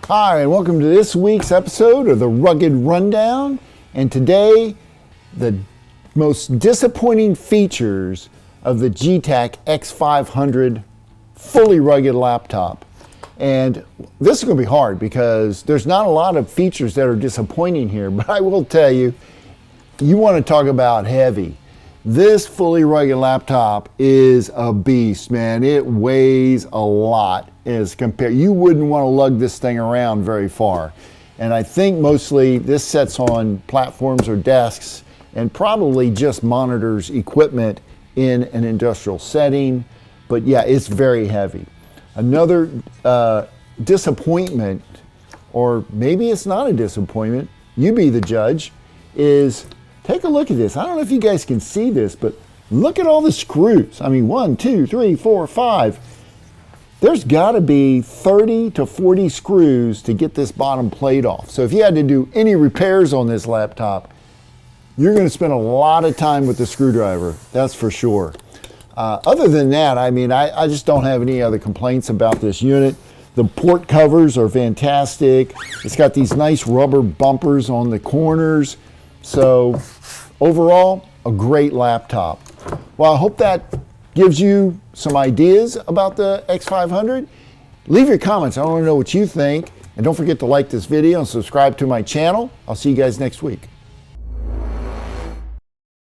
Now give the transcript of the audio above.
Hi, and welcome to this week's episode of the Rugged Rundown. And today, the most disappointing features of the Getac X500 fully rugged laptop. And this is going to be hard because there's not a lot of features that are disappointing here, but I will tell you, you want to talk about heavy. This fully rugged laptop is a beast, man. It weighs a lot as compared. You wouldn't want to lug this thing around very far. And I think mostly this sets on platforms or desks and probably just monitors equipment in an industrial setting. But yeah, it's very heavy. Another disappointment, or maybe it's not a disappointment, you be the judge, is take a look at this. I don't know if you guys can see this, but look at all the screws. I mean, 1, 2, 3, 4, 5. There's got to be 30 to 40 screws to get this bottom plate off. So if you had to do any repairs on this laptop, you're going to spend a lot of time with the screwdriver. That's for sure. Other than that, I mean, I just don't have any other complaints about this unit. The port covers are fantastic. It's got these nice rubber bumpers on the corners. So overall, a great laptop. Well, I hope that gives you some ideas about the X500. Leave your comments. I want to know what you think. And don't forget to like this video and subscribe to my channel. I'll see you guys next week.